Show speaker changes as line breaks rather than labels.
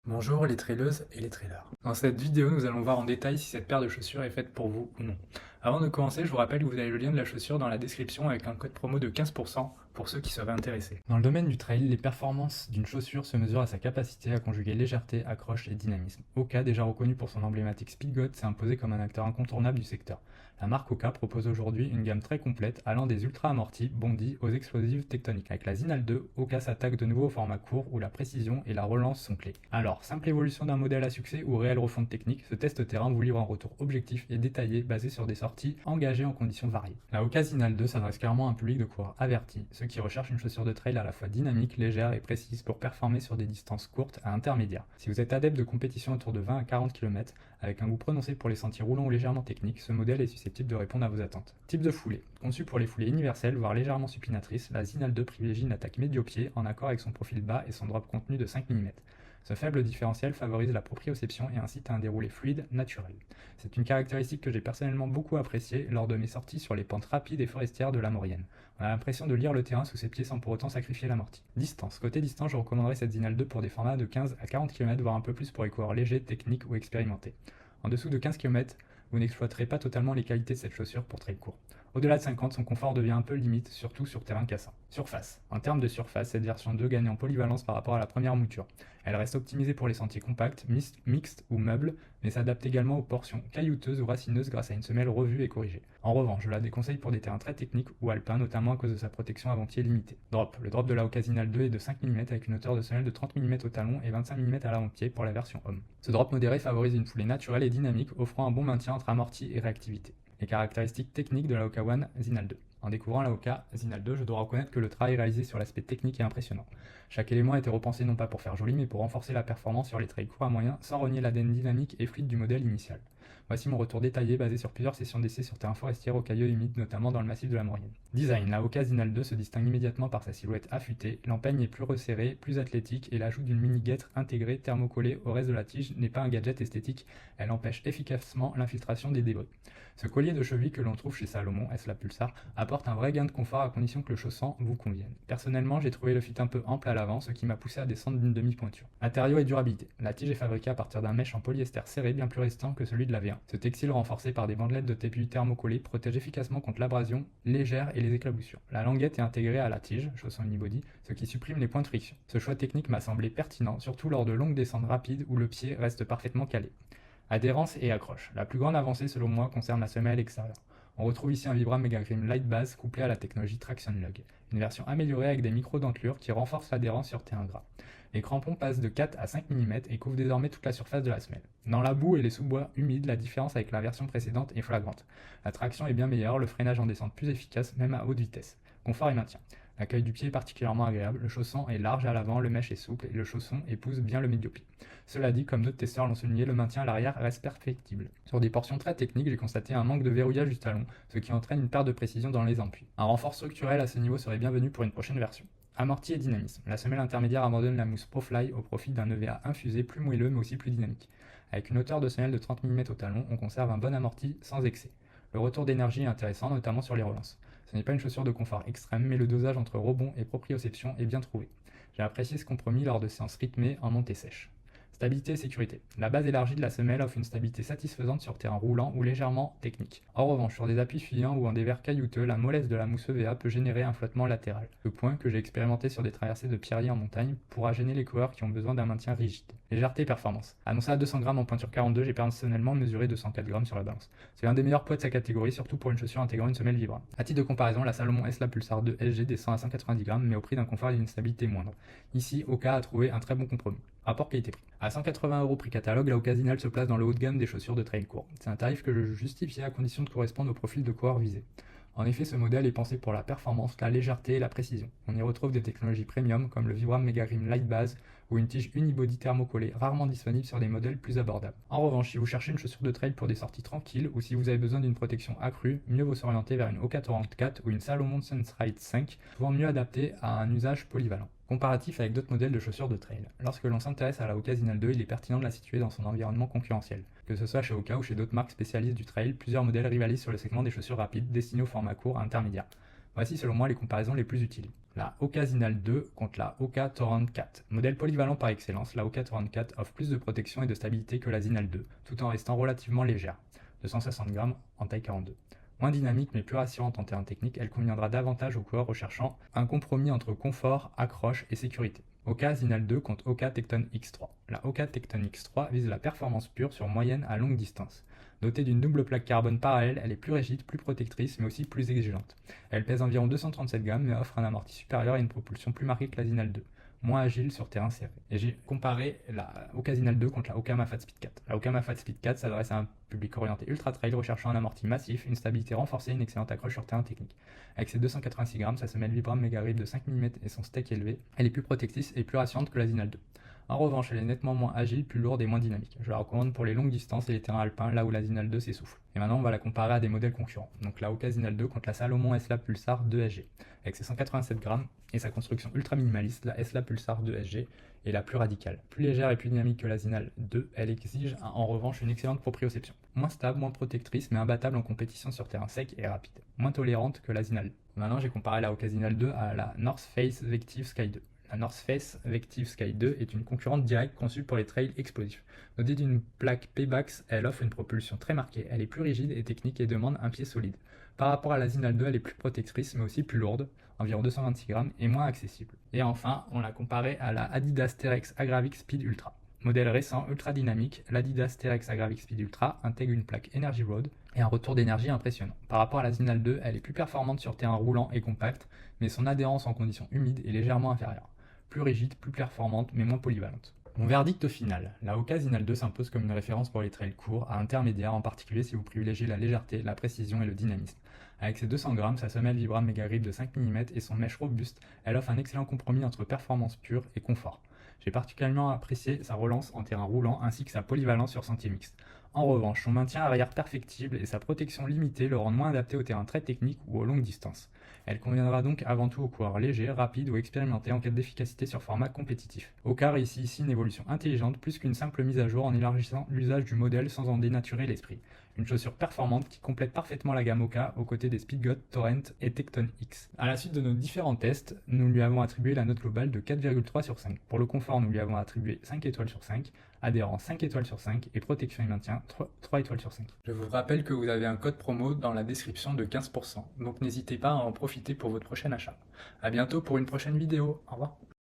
Bonjour les traileuses et les trailers. Dans cette vidéo, nous allons voir en détail si cette paire de chaussures est faite pour vous ou non. Avant de commencer, je vous rappelle que vous avez le lien de la chaussure dans la description avec un code promo de 15% pour ceux qui seraient intéressés. Dans le domaine du trail, les performances d'une chaussure se mesurent à sa capacité à conjuguer légèreté, accroche et dynamisme. Hoka, déjà reconnu pour son emblématique Speedgoat, s'est imposé comme un acteur incontournable du secteur. La marque Hoka propose aujourd'hui une gamme très complète allant des ultra amortis bondis aux explosives tectoniques. Avec la Zinal 2, Hoka s'attaque de nouveau au format court où la précision et la relance sont clés. Alors, simple évolution d'un modèle à succès ou réelle refonte technique, ce test terrain vous livre un retour objectif et détaillé basé sur des sorties engagées en conditions variées. La Hoka Zinal 2 s'adresse clairement à un public de coureurs avertis, ceux qui recherchent une chaussure de trail à la fois dynamique, légère et précise pour performer sur des distances courtes à intermédiaires. Si vous êtes adepte de compétition autour de 20 à 40 km, avec un goût prononcé pour les sentiers roulants ou légèrement techniques, ce modèle est susceptible de répondre à vos attentes. Type de foulée. Conçue pour les foulées universelles, voire légèrement supinatrices, la Zinal 2 privilégie une attaque médio-pied en accord avec son profil bas et son drop contenu de 5 mm. Ce faible différentiel favorise la proprioception et incite à un déroulé fluide, naturel. C'est une caractéristique que j'ai personnellement beaucoup appréciée lors de mes sorties sur les pentes rapides et forestières de la Maurienne. On a l'impression de lire le terrain sous ses pieds sans pour autant sacrifier l'amorti. Distance. Côté distance, je recommanderais cette Zinal 2 pour des formats de 15 à 40 km, voire un peu plus pour les coureurs légers, techniques ou expérimentés. En dessous de 15 km, vous n'exploiterez pas totalement les qualités de cette chaussure pour trail court. Au-delà de 50, son confort devient un peu limite, surtout sur terrain cassant. Surface. En termes de surface, cette version 2 gagne en polyvalence par rapport à la première mouture. Elle reste optimisée pour les sentiers compacts, mixtes ou meubles, mais s'adapte également aux portions caillouteuses ou racineuses grâce à une semelle revue et corrigée. En revanche, je la déconseille pour des terrains très techniques ou alpins, notamment à cause de sa protection avant-pied limitée. Drop. Le drop de la Ocasinal 2 est de 5 mm avec une hauteur de semelle de 30 mm au talon et 25 mm à l'avant-pied pour la version homme. Ce drop modéré favorise une foulée naturelle et dynamique, offrant un bon maintien entre amorti et réactivité. Les caractéristiques techniques de la Hoka One Zinal 2. En découvrant la Hoka Zinal 2, je dois reconnaître que le travail réalisé sur l'aspect technique est impressionnant. Chaque élément a été repensé non pas pour faire joli, mais pour renforcer la performance sur les trails courts à moyen, sans renier l'ADN dynamique et fluide du modèle initial. Voici mon retour détaillé basé sur plusieurs sessions d'essai sur terrain forestier rocailleux humides, notamment dans le massif de la Maurienne. Design. La Hoka Zinal 2 se distingue immédiatement par sa silhouette affûtée, l'empeigne est plus resserrée, plus athlétique et l'ajout d'une mini-guêtre intégrée thermocollée au reste de la tige n'est pas un gadget esthétique, elle empêche efficacement l'infiltration des débris. Ce collier de cheville que l'on trouve chez Salomon, S la Pulsar, apporte un vrai gain de confort à condition que le chaussant vous convienne. Personnellement, j'ai trouvé le fit un peu ample à l'avant, ce qui m'a poussé à descendre d'une demi-pointure. Matériaux et durabilité. La tige est fabriquée à partir d'un mesh en polyester serré bien plus résistant que celui de la V1. Ce textile renforcé par des bandelettes de TPU thermocollées protège efficacement contre l'abrasion légère et les éclaboussures. La languette est intégrée à la tige, chaussant unibody, ce qui supprime les points de friction. Ce choix technique m'a semblé pertinent, surtout lors de longues descentes rapides où le pied reste parfaitement calé. Adhérence et accroche. La plus grande avancée selon moi concerne la semelle extérieure. On retrouve ici un Vibram Megagrim Light Base couplé à la technologie Traction Lug, une version améliorée avec des micro-dentelures qui renforcent l'adhérence sur terrain gras. Les crampons passent de 4 à 5 mm et couvrent désormais toute la surface de la semelle. Dans la boue et les sous-bois humides, la différence avec la version précédente est flagrante. La traction est bien meilleure, le freinage en descente plus efficace, même à haute vitesse. Confort et maintien. L'accueil du pied est particulièrement agréable, le chausson est large à l'avant, le mesh est souple et le chausson épouse bien le médio-pied. Cela dit, comme d'autres testeurs l'ont souligné, le maintien à l'arrière reste perfectible. Sur des portions très techniques, j'ai constaté un manque de verrouillage du talon, ce qui entraîne une perte de précision dans les appuis. Un renfort structurel à ce niveau serait bienvenu pour une prochaine version. Amorti et dynamisme. La semelle intermédiaire abandonne la mousse ProFly au profit d'un EVA infusé plus moelleux mais aussi plus dynamique. Avec une hauteur de semelle de 30 mm au talon, on conserve un bon amorti sans excès. Le retour d'énergie est intéressant, notamment sur les relances. Ce n'est pas une chaussure de confort extrême, mais le dosage entre rebond et proprioception est bien trouvé. J'ai apprécié ce compromis lors de séances rythmées en montée sèche. Stabilité et sécurité. La base élargie de la semelle offre une stabilité satisfaisante sur terrain roulant ou légèrement technique. En revanche, sur des appuis fuyants ou en dévers caillouteux, la mollesse de la mousse EVA peut générer un flottement latéral. Le point que j'ai expérimenté sur des traversées de pierriers en montagne pourra gêner les coureurs qui ont besoin d'un maintien rigide. Légèreté et performance. Annoncé à 200 grammes en pointure 42, j'ai personnellement mesuré 204 grammes sur la balance. C'est l'un des meilleurs poids de sa catégorie, surtout pour une chaussure intégrant une semelle Vibram. À titre de comparaison, la Salomon S la Pulsar 2 SG descend à 190 grammes, mais au prix d'un confort et d'une stabilité moindre. Ici, Hoka a trouvé un très bon compromis. Rapport qualité-prix. À 180 € prix catalogue, la Ocasinal se place dans le haut de gamme des chaussures de trail court. C'est un tarif que je justifiais à condition de correspondre au profil de coureur visé. En effet, ce modèle est pensé pour la performance, la légèreté et la précision. On y retrouve des technologies premium comme le Vibram Megagrim Light Base ou une tige unibody thermocollée rarement disponible sur des modèles plus abordables. En revanche, si vous cherchez une chaussure de trail pour des sorties tranquilles ou si vous avez besoin d'une protection accrue, mieux vaut s'orienter vers une Hoka 44 ou une Salomon Sunstride 5, souvent mieux adaptée à un usage polyvalent. Comparatif avec d'autres modèles de chaussures de trail. Lorsque l'on s'intéresse à la Hoka Zinal 2, il est pertinent de la situer dans son environnement concurrentiel. Que ce soit chez Hoka ou chez d'autres marques spécialistes du trail, plusieurs modèles rivalisent sur le segment des chaussures rapides destinées au format court à intermédiaire. Voici selon moi les comparaisons les plus utiles. la Hoka Zinal 2 contre la Hoka Torrent 4. Modèle polyvalent par excellence, la Hoka Torrent 4 offre plus de protection et de stabilité que la Zinal 2, tout en restant relativement légère, 260 grammes en taille 42. Moins dynamique mais plus rassurante en termes techniques, elle conviendra davantage aux coureurs recherchant un compromis entre confort, accroche et sécurité. Hoka Zinal 2 contre Hoka Tecton X3. La Hoka Tecton X3 vise la performance pure sur moyenne à longue distance. Dotée d'une double plaque carbone parallèle, elle est plus rigide, plus protectrice, mais aussi plus exigeante. Elle pèse environ 237 grammes, mais offre un amorti supérieur et une propulsion plus marquée que la Zinal 2, moins agile sur terrain serré. Et j'ai comparé la Hoka Zinal 2 contre la Hoka Mafate Speed 4. La Hoka Mafate Speed 4 s'adresse à un public orienté ultra trail recherchant un amorti massif, une stabilité renforcée et une excellente accroche sur terrain technique. Avec ses 286 grammes, sa semelle Vibram Mega Grip de 5 mm et son steak élevé, elle est plus protectrice et plus rassurante que la Zinal 2. En revanche, elle est nettement moins agile, plus lourde et moins dynamique. Je la recommande pour les longues distances et les terrains alpins, là où la Zinal 2 s'essouffle. Et maintenant, on va la comparer à des modèles concurrents. Donc la Hoka Zinal 2 contre la Salomon S-Lab Pulsar 2SG. Avec ses 187 grammes et sa construction ultra minimaliste, la S-Lab Pulsar 2SG est la plus radicale. Plus légère et plus dynamique que la Zinal 2, elle exige en revanche une excellente proprioception. Moins stable, moins protectrice, mais imbattable en compétition sur terrain sec et rapide. Moins tolérante que la Zinal 2. Maintenant, j'ai comparé la Hoka Zinal 2 à la North Face Vective Sky 2. La North Face Vective Sky 2 est une concurrente directe conçue pour les trails explosifs. Dotée d'une plaque P-Bax, elle offre une propulsion très marquée, elle est plus rigide et technique et demande un pied solide. Par rapport à la Zinal 2, elle est plus protectrice mais aussi plus lourde, environ 226 grammes, et moins accessible. Et enfin, on l'a comparée à la Adidas Terrex Agravix Speed Ultra. Modèle récent, ultra dynamique, l'Adidas Terrex Agravix Speed Ultra intègre une plaque Energy Road et un retour d'énergie impressionnant. Par rapport à la Zinal 2, elle est plus performante sur terrain roulant et compact, mais son adhérence en conditions humides est légèrement inférieure. Plus rigide, plus performante, mais moins polyvalente. Mon verdict au final, la Hoka Zinal 2 s'impose comme une référence pour les trails courts à intermédiaires, en particulier si vous privilégiez la légèreté, la précision et le dynamisme. Avec ses 200 grammes, sa semelle Vibram Mega Grip de 5 mm et son mèche robuste, elle offre un excellent compromis entre performance pure et confort. J'ai particulièrement apprécié sa relance en terrain roulant ainsi que sa polyvalence sur sentier mixte. En revanche, son maintien arrière perfectible et sa protection limitée le rendent moins adapté au terrain très technique ou aux longues distances. Elle conviendra donc avant tout aux coureurs légers, rapides ou expérimentés en quête d'efficacité sur format compétitif. Hoka réussit ici une évolution intelligente plus qu'une simple mise à jour en élargissant l'usage du modèle sans en dénaturer l'esprit. Une chaussure performante qui complète parfaitement la gamme Hoka aux côtés des Speedgoat, Torrent et Tecton X. À la suite de nos différents tests, nous lui avons attribué la note globale de 4,3 sur 5. Pour le confort, nous lui avons attribué 5 étoiles sur 5, adhérence 5 étoiles sur 5 et protection et maintien 3 étoiles sur 5. Je vous rappelle que vous avez un code promo dans la description de 15%, donc n'hésitez pas à en profiter pour votre prochain achat. A bientôt pour une prochaine vidéo, au revoir.